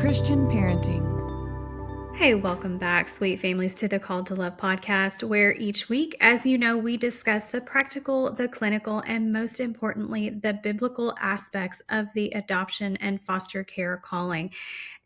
Christian parenting. Hey, welcome back, sweet families, to the Called to Love podcast, where each week, as you know, we discuss the practical, the clinical, and most importantly, the biblical aspects of the adoption and foster care calling.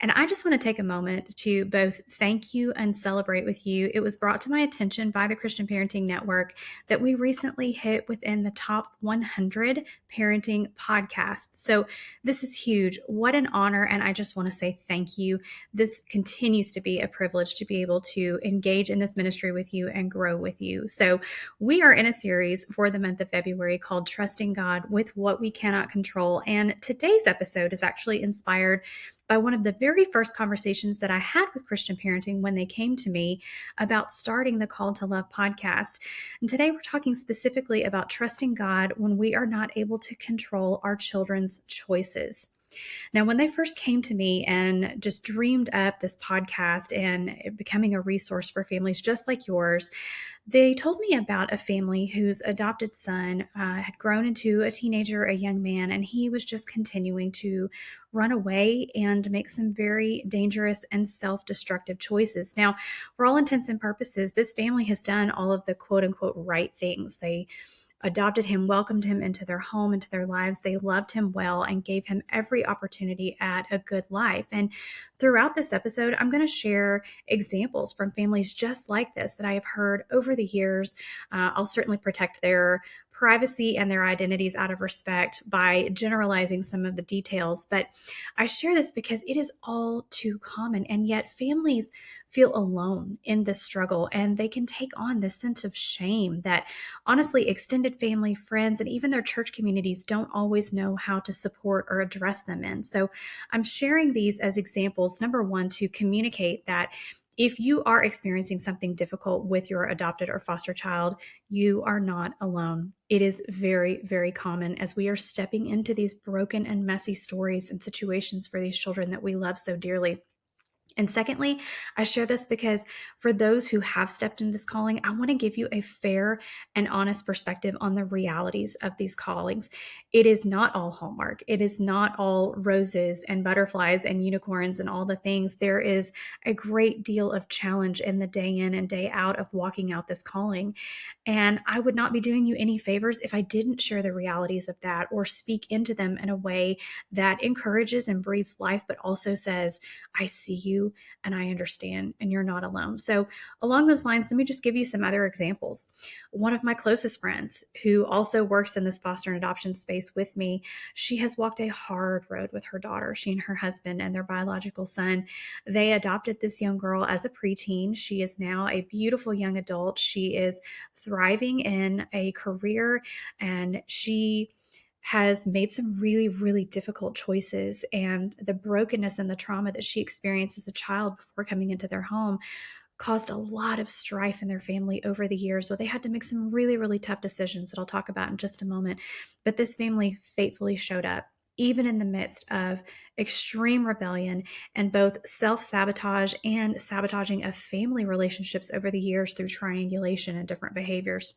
And I just want to take a moment to both thank you and celebrate with you. It was brought to my attention by the Christian Parenting Network that we recently hit within the top 100 parenting podcasts. So this is huge. What an honor. And I just want to say thank you. This continues to be a privilege to be able to engage in this ministry with you and grow with you. So we are in a series for the month of February called Trusting God with What We Cannot Control. And today's episode is actually inspired by one of the very first conversations that I had with Christian parenting when they came to me about starting the Call to Love podcast. And today we're talking specifically about trusting God when we are not able to control our children's choices. Now, when they first came to me and just dreamed up this podcast and it becoming a resource for families just like yours, they told me about a family whose adopted son had grown into a teenager, a young man, and he was just continuing to run away and make some very dangerous and self-destructive choices. Now, for all intents and purposes, this family has done all of the quote unquote right things. They adopted him, welcomed him into their home, into their lives. They loved him well and gave him every opportunity at a good life. And throughout this episode, I'm going to share examples from families just like this that I have heard over the years. I'll certainly protect their privacy and their identities out of respect by generalizing some of the details. But I share this because it is all too common. And yet families feel alone in this struggle, and they can take on this sense of shame that honestly extended family, friends, and even their church communities don't always know how to support or address them in. So I'm sharing these as examples, number one, to communicate that if you are experiencing something difficult with your adopted or foster child, you are not alone. It is very, very common as we are stepping into these broken and messy stories and situations for these children that we love so dearly. And secondly, I share this because for those who have stepped into this calling, I want to give you a fair and honest perspective on the realities of these callings. It is not all Hallmark. It is not all roses and butterflies and unicorns and all the things. There is a great deal of challenge in the day in and day out of walking out this calling. And I would not be doing you any favors if I didn't share the realities of that or speak into them in a way that encourages and breathes life, but also says, I see you and I understand and you're not alone. So along those lines, let me just give you some other examples. One of my closest friends who also works in this foster and adoption space with me, she has walked a hard road with her daughter, she and her husband and their biological son. They adopted this young girl as a preteen. She is now a beautiful young adult. She is thriving in a career and she has made some really, really difficult choices. And the brokenness and the trauma that she experienced as a child before coming into their home caused a lot of strife in their family over the years, where they had to make some really, really tough decisions that I'll talk about in just a moment. But this family faithfully showed up, even in the midst of extreme rebellion and both self-sabotage and sabotaging of family relationships over the years through triangulation and different behaviors.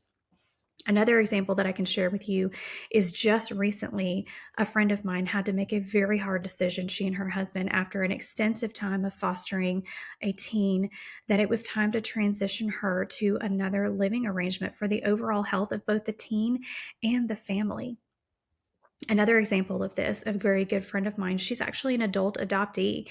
Another example that I can share with you is just recently, a friend of mine had to make a very hard decision, she and her husband, after an extensive time of fostering a teen, that it was time to transition her to another living arrangement for the overall health of both the teen and the family. Another example of this, a very good friend of mine, she's actually an adult adoptee.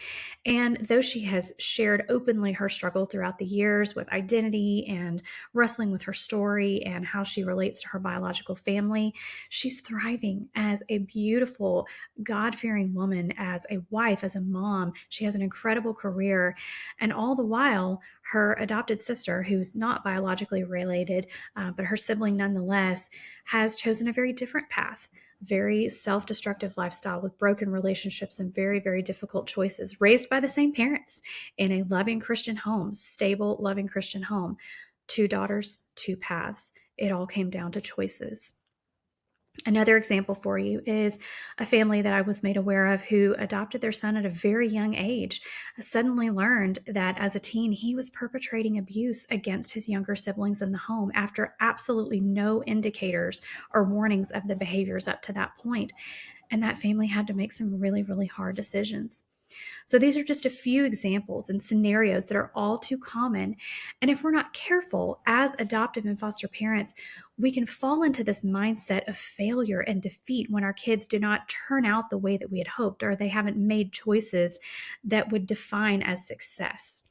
And though she has shared openly her struggle throughout the years with identity and wrestling with her story and how she relates to her biological family, she's thriving as a beautiful, God-fearing woman, as a wife, as a mom. She has an incredible career. And all the while, her adopted sister, who's not biologically related, but her sibling nonetheless, has chosen a very different path, very self-destructive lifestyle with broken relationships and very, very difficult choices, raised by the same parents in a loving Christian home, stable, loving Christian home. 2 daughters, 2 paths. It all came down to choices. Another example for you is a family that I was made aware of who adopted their son at a very young age. I suddenly learned that as a teen, he was perpetrating abuse against his younger siblings in the home after absolutely no indicators or warnings of the behaviors up to that point. And that family had to make some really, really hard decisions. So these are just a few examples and scenarios that are all too common. And if we're not careful as adoptive and foster parents, we can fall into this mindset of failure and defeat when our kids do not turn out the way that we had hoped, or they haven't made choices that would define as success.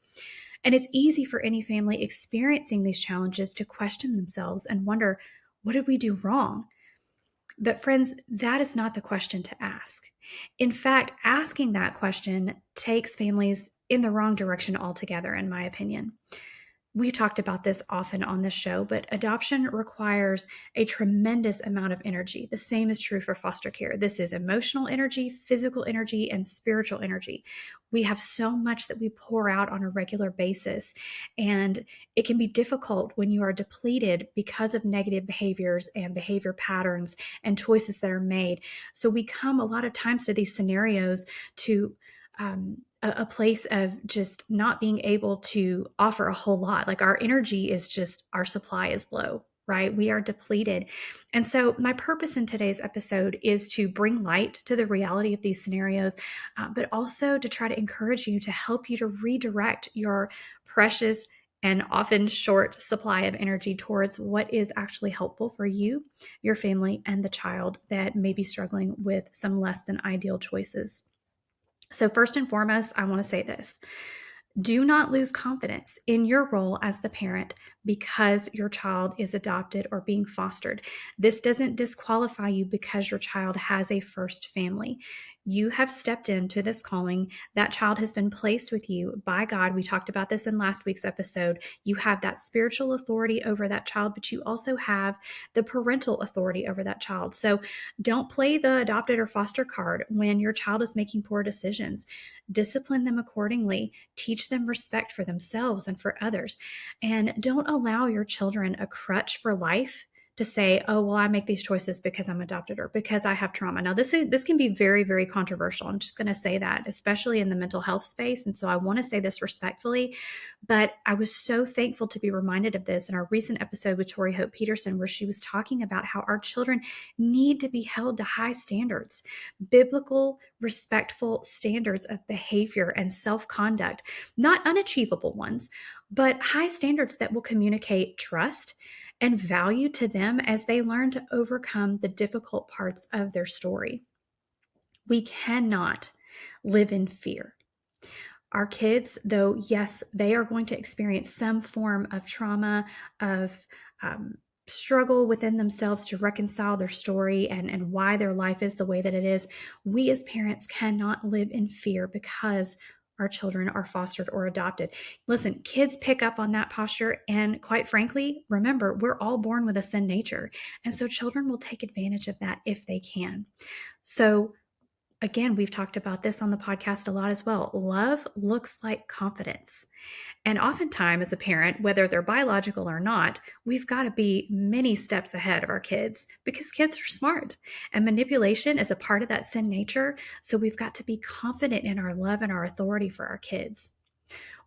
And it's easy for any family experiencing these challenges to question themselves and wonder, what did we do wrong? But friends, that is not the question to ask. In fact, asking that question takes families in the wrong direction altogether, in my opinion. We've talked about this often on this show, but adoption requires a tremendous amount of energy. The same is true for foster care. This is emotional energy, physical energy, and spiritual energy. We have so much that we pour out on a regular basis, and it can be difficult when you are depleted because of negative behaviors and behavior patterns and choices that are made. So we come a lot of times to these scenarios to a place of just not being able to offer a whole lot. Like our energy is just, our supply is low, right? We are depleted. And so my purpose in today's episode is to bring light to the reality of these scenarios, but also to try to encourage you, to help you to redirect your precious and often short supply of energy towards what is actually helpful for you, your family, and the child that may be struggling with some less than ideal choices. So first and foremost, I want to say this. Do not lose confidence in your role as the parent because your child is adopted or being fostered. This doesn't disqualify you because your child has a first family. You have stepped into this calling. That child has been placed with you by God. We talked about this in last week's episode. You have that spiritual authority over that child, but you also have the parental authority over that child. So don't play the adopted or foster card when your child is making poor decisions. Discipline them accordingly. Teach them respect for themselves and for others. And don't allow your children a crutch for life to say, oh, well, I make these choices because I'm adopted or because I have trauma. Now, this can be very, very controversial. I'm just going to say that, especially in the mental health space. And so I want to say this respectfully, but I was so thankful to be reminded of this in our recent episode with Tori Hope Peterson, where she was talking about how our children need to be held to high standards, biblical, respectful standards of behavior and self-conduct, not unachievable ones, but high standards that will communicate trust and value to them as they learn to overcome the difficult parts of their story. We cannot live in fear. Our kids, though, yes, they are going to experience some form of trauma, of struggle within themselves to reconcile their story and why their life is the way that it is. We as parents cannot live in fear because our children are fostered or adopted. Listen, kids pick up on that posture. And quite frankly, remember, we're all born with a sin nature. And so children will take advantage of that if they can. So again, we've talked about this on the podcast a lot as well. Love looks like confidence. And oftentimes, as a parent, whether they're biological or not, we've got to be many steps ahead of our kids because kids are smart. And manipulation is a part of that sin nature. So we've got to be confident in our love and our authority for our kids.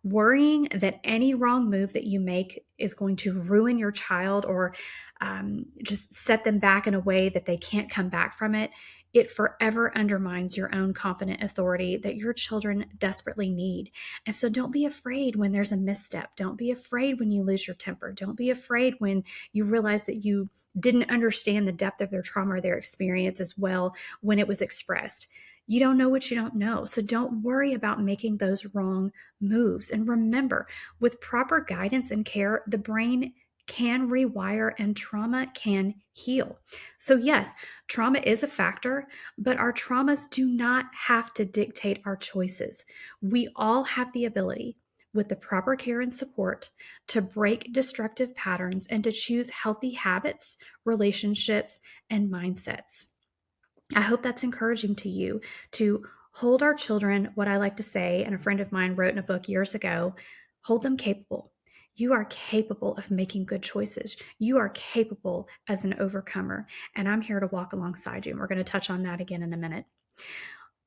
Worrying that any wrong move that you make is going to ruin your child or just set them back in a way that they can't come back from it, it forever undermines your own confident authority that your children desperately need. And so don't be afraid when there's a misstep. Don't be afraid when you lose your temper. Don't be afraid when you realize that you didn't understand the depth of their trauma or their experience as well when it was expressed. You don't know what you don't know. So don't worry about making those wrong moves. And remember, with proper guidance and care, the brain can rewire and trauma can heal. So yes, trauma is a factor, but our traumas do not have to dictate our choices. We all have the ability, with the proper care and support, to break destructive patterns and to choose healthy habits, relationships, and mindsets. I hope that's encouraging to you to hold our children, what I like to say, and a friend of mine wrote in a book years ago, hold them capable. You are capable of making good choices. You are capable as an overcomer, and I'm here to walk alongside you. And we're going to touch on that again in a minute.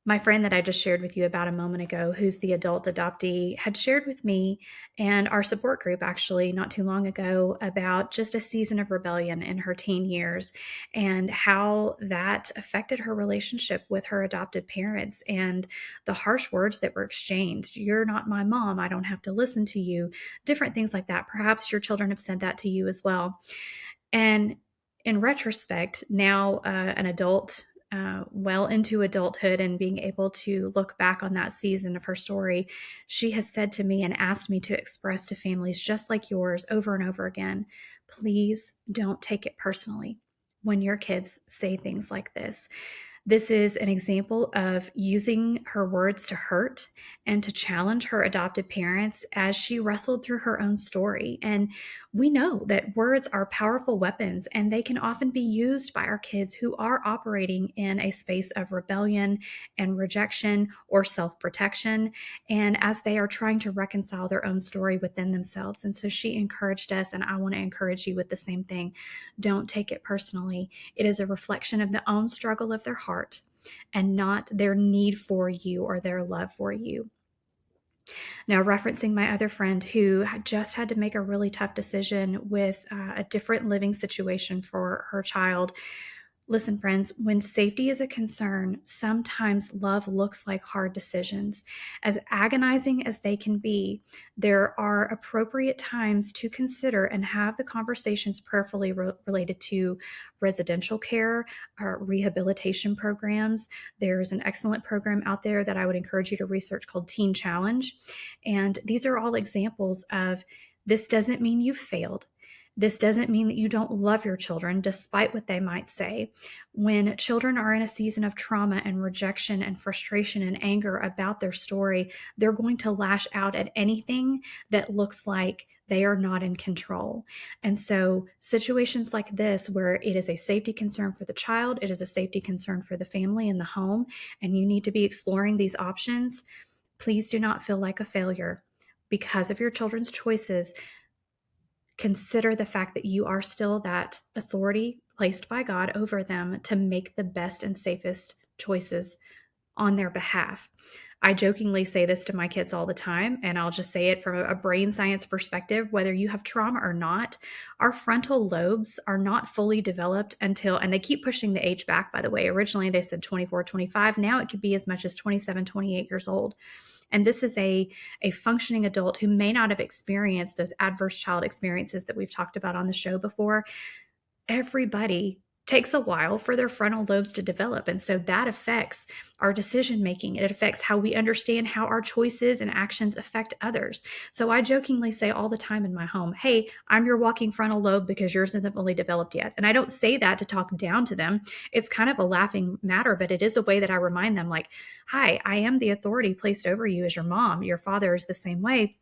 My friend that I just shared with you about a moment ago, who's the adult adoptee, had shared with me and our support group actually not too long ago about just a season of rebellion in her teen years and how that affected her relationship with her adopted parents and the harsh words that were exchanged. You're not my mom. I don't have to listen to you. Different things like that. Perhaps your children have said that to you as well. And in retrospect, now an adult, well into adulthood, and being able to look back on that season of her story, she has said to me and asked me to express to families just like yours over and over again, please don't take it personally when your kids say things like this. This is an example of using her words to hurt and to challenge her adopted parents as she wrestled through her own story. And we know that words are powerful weapons, and they can often be used by our kids who are operating in a space of rebellion and rejection or self protection, and as they are trying to reconcile their own story within themselves. And so she encouraged us, and I want to encourage you with the same thing. Don't take it personally. It is a reflection of the own struggle of their heart and not their need for you or their love for you. Now, referencing my other friend who had just had to make a really tough decision with a different living situation for her child. Listen, friends, when safety is a concern, sometimes love looks like hard decisions. As agonizing as they can be, there are appropriate times to consider and have the conversations prayerfully related to residential care, rehabilitation programs. There's an excellent program out there that I would encourage you to research called Teen Challenge. And these are all examples of this doesn't mean you've failed. This doesn't mean that you don't love your children, despite what they might say. When children are in a season of trauma and rejection and frustration and anger about their story, they're going to lash out at anything that looks like they are not in control. And so situations like this, where it is a safety concern for the child, it is a safety concern for the family and the home, and you need to be exploring these options, please do not feel like a failure because of your children's choices. Consider the fact that you are still that authority placed by God over them to make the best and safest choices on their behalf. I jokingly say this to my kids all the time, and I'll just say it from a brain science perspective. Whether you have trauma or not, our frontal lobes are not fully developed until, and they keep pushing the age back, by the way. Originally, they said 24, 25. Now it could be as much as 27, 28 years old. And this is a functioning adult who may not have experienced those adverse child experiences that we've talked about on the show before. Everybody takes a while for their frontal lobes to develop. And so that affects our decision making. It affects how we understand how our choices and actions affect others. So I jokingly say all the time in my home, hey, I'm your walking frontal lobe because yours isn't fully developed yet. And I don't say that to talk down to them. It's kind of a laughing matter, but it is a way that I remind them, like, hi, I am the authority placed over you as your mom. Your father is the same way.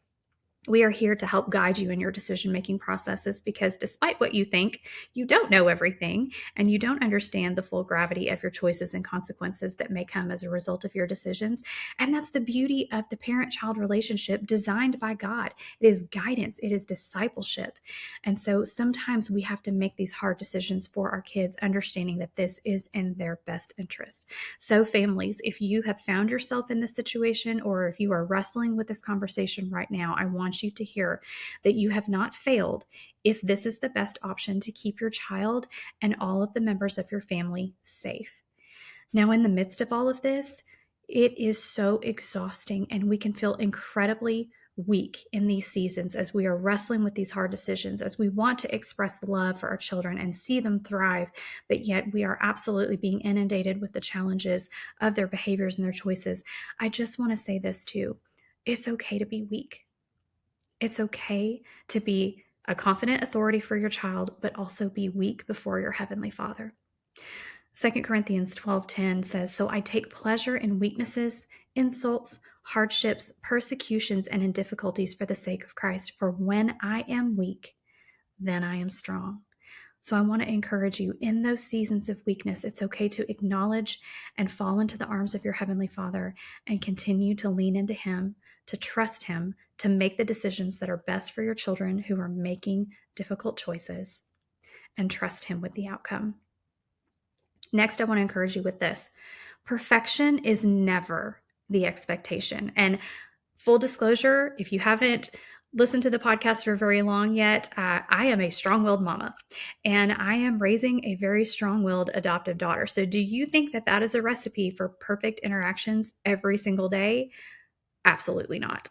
We are here to help guide you in your decision-making processes because despite what you think, you don't know everything and you don't understand the full gravity of your choices and consequences that may come as a result of your decisions. And that's the beauty of the parent-child relationship designed by God. It is guidance, it is discipleship. And so sometimes we have to make these hard decisions for our kids, understanding that this is in their best interest. So families, if you have found yourself in this situation or if you are wrestling with this conversation right now, I want you to hear that you have not failed if this is the best option to keep your child and all of the members of your family safe. Now, in the midst of all of this, it is so exhausting and we can feel incredibly weak in these seasons as we are wrestling with these hard decisions, as we want to express love for our children and see them thrive, but yet we are absolutely being inundated with the challenges of their behaviors and their choices. I just want to say this too. It's okay to be weak. It's okay to be a confident authority for your child, but also be weak before your heavenly Father. 2 Corinthians 12:10 says, "So I take pleasure in weaknesses, insults, hardships, persecutions, and in difficulties for the sake of Christ. For when I am weak, then I am strong." So I want to encourage you in those seasons of weakness, it's okay to acknowledge and fall into the arms of your Heavenly Father and continue to lean into Him, to trust Him, to make the decisions that are best for your children who are making difficult choices, and trust Him with the outcome. Next, I want to encourage you with this. Perfection is never the expectation. And full disclosure, if you haven't listened to the podcast for very long yet, I am a strong-willed mama, and I am raising a very strong-willed adoptive daughter. So do you think that that is a recipe for perfect interactions every single day? Absolutely not.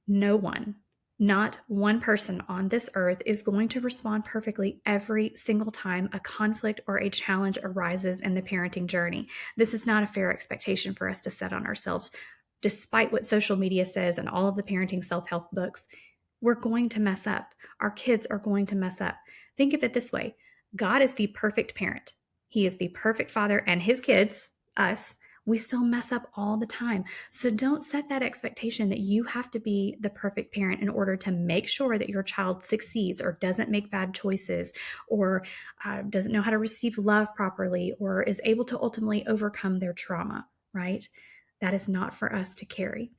No one, not one person on this earth is going to respond perfectly every single time a conflict or a challenge arises in the parenting journey. This is not a fair expectation for us to set on ourselves. Despite what social media says and all of the parenting self-help books, we're going to mess up. Our kids are going to mess up. Think of it this way: God is the perfect parent, He is the perfect father, and His kids, us, we still mess up all the time. So don't set that expectation that you have to be the perfect parent in order to make sure that your child succeeds or doesn't make bad choices or doesn't know how to receive love properly or is able to ultimately overcome their trauma, right? That is not for us to carry.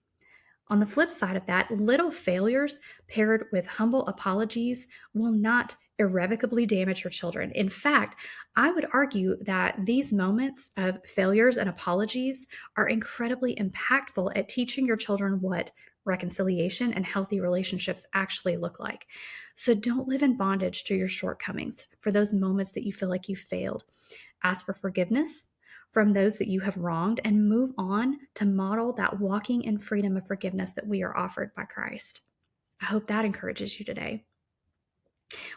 On the flip side of that, little failures paired with humble apologies will not irrevocably damage your children. In fact, I would argue that these moments of failures and apologies are incredibly impactful at teaching your children what reconciliation and healthy relationships actually look like. So don't live in bondage to your shortcomings for those moments that you feel like you failed. Ask for forgiveness from those that you have wronged and move on to model that walking in freedom of forgiveness that we are offered by Christ. I hope that encourages you today.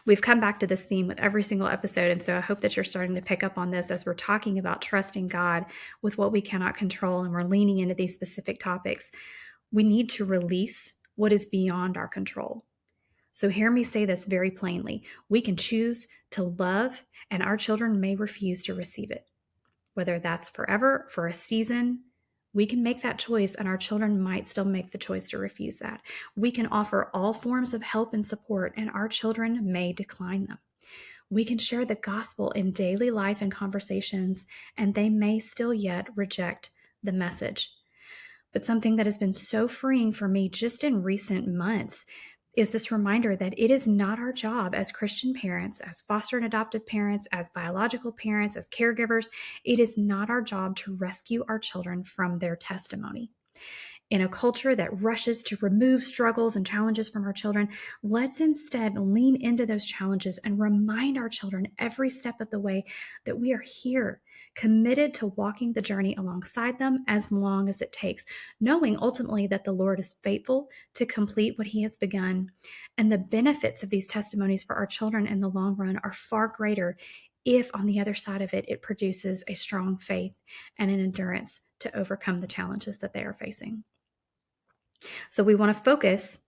We've come back to this theme with every single episode, and so I hope that you're starting to pick up on this as we're talking about trusting God with what we cannot control, and we're leaning into these specific topics. We need to release what is beyond our control. So hear me say this very plainly. We can choose to love, and our children may refuse to receive it. Whether that's forever, for a season, we can make that choice, and our children might still make the choice to refuse that. We can offer all forms of help and support, and our children may decline them. We can share the gospel in daily life and conversations, and they may still yet reject the message. But something that has been so freeing for me just in recent months is this reminder that it is not our job as Christian parents, as foster and adoptive parents, as biological parents, as caregivers, it is not our job to rescue our children from their testimony. In a culture that rushes to remove struggles and challenges from our children, let's instead lean into those challenges and remind our children every step of the way that we are here, committed to walking the journey alongside them as long as it takes, knowing ultimately that the Lord is faithful to complete what He has begun. And the benefits of these testimonies for our children in the long run are far greater if on the other side of it, it produces a strong faith and an endurance to overcome the challenges that they are facing. So we want to focus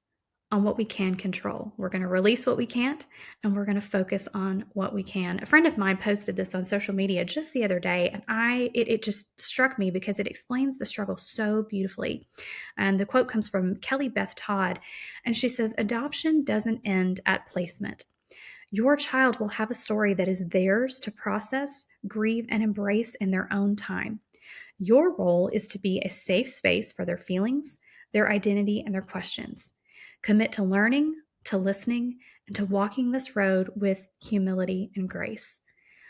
on what we can control. We're going to release what we can't, and we're going to focus on what we can. A friend of mine posted this on social media just the other day, and it just struck me because it explains the struggle so beautifully. And the quote comes from Kelly Beth Todd, and she says, "Adoption doesn't end at placement. Your child will have a story that is theirs to process, grieve, and embrace in their own time. Your role is to be a safe space for their feelings, their identity, and their questions. Commit to learning, to listening, and to walking this road with humility and grace."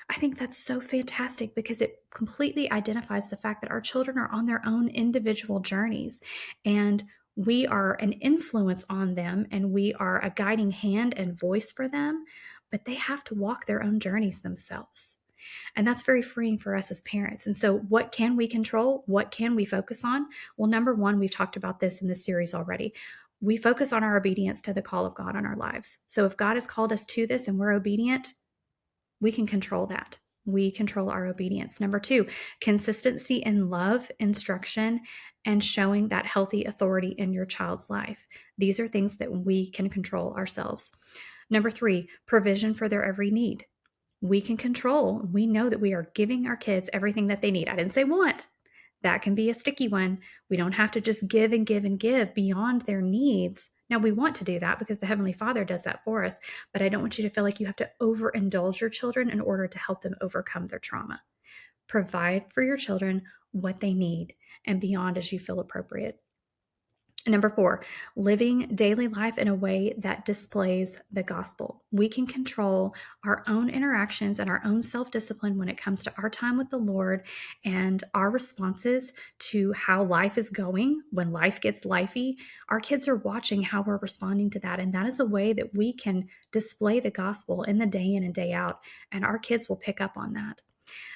I think that's so fantastic because it completely identifies the fact that our children are on their own individual journeys, and we are an influence on them, and we are a guiding hand and voice for them, but they have to walk their own journeys themselves. And that's very freeing for us as parents. And so, what can we control? What can we focus on? Well, number one, we've talked about this in this series already. We focus on our obedience to the call of God on our lives. So, if God has called us to this and we're obedient, we can control that. We control our obedience. Number two, consistency in love, instruction, and showing that healthy authority in your child's life. These are things that we can control ourselves. Number three, provision for their every need. We can control. We know that we are giving our kids everything that they need. I didn't say want. That can be a sticky one. We don't have to just give and give and give beyond their needs. Now, we want to do that because the Heavenly Father does that for us, but I don't want you to feel like you have to overindulge your children in order to help them overcome their trauma. Provide for your children what they need and beyond as you feel appropriate. Number 4, living daily life in a way that displays the gospel. We can control our own interactions and our own self-discipline when it comes to our time with the Lord and our responses to how life is going. When life gets lifey, our kids are watching how we're responding to that. And that is a way that we can display the gospel in the day in and day out. And our kids will pick up on that.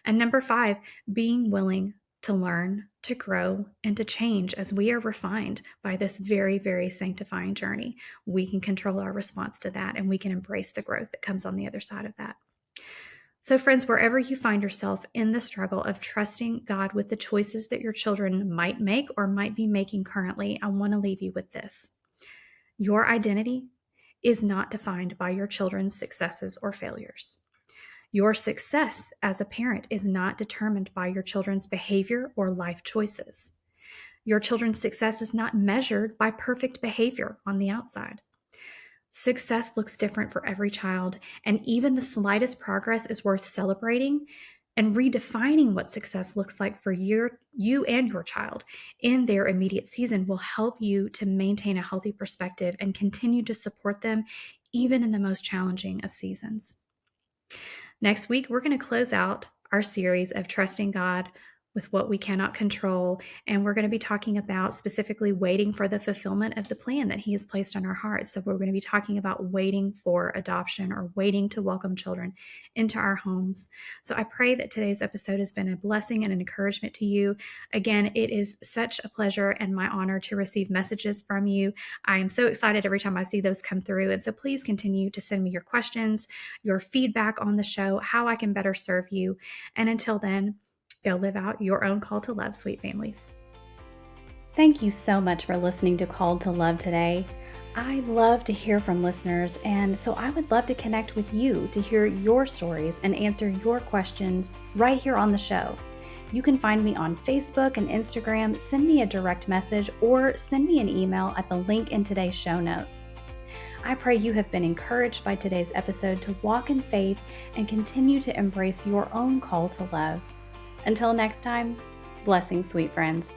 And number 5, being willing to learn, to grow, and to change as we are refined by this very, very sanctifying journey. We can control our response to that, and we can embrace the growth that comes on the other side of that. So, friends, wherever you find yourself in the struggle of trusting God with the choices that your children might make or might be making currently, I want to leave you with this. Your identity is not defined by your children's successes or failures. Your success as a parent is not determined by your children's behavior or life choices. Your children's success is not measured by perfect behavior on the outside. Success looks different for every child, and even the slightest progress is worth celebrating, and redefining what success looks like for you and your child in their immediate season will help you to maintain a healthy perspective and continue to support them even in the most challenging of seasons. Next week, we're going to close out our series of trusting God with what we cannot control, and we're going to be talking about specifically waiting for the fulfillment of the plan that He has placed on our hearts. So we're going to be talking about waiting for adoption or waiting to welcome children into our homes. So I pray that today's episode has been a blessing and an encouragement to you. Again, it is such a pleasure and my honor to receive messages from you. I am so excited every time I see those come through, and so please continue to send me your questions, your feedback on the show, how I can better serve you. And until then, go live out your own call to love, sweet families. Thank you so much for listening to Called to Love today. I love to hear from listeners, and so I would love to connect with you to hear your stories and answer your questions right here on the show. You can find me on Facebook and Instagram, send me a direct message, or send me an email at the link in today's show notes. I pray you have been encouraged by today's episode to walk in faith and continue to embrace your own call to love. Until next time, blessings, sweet friends.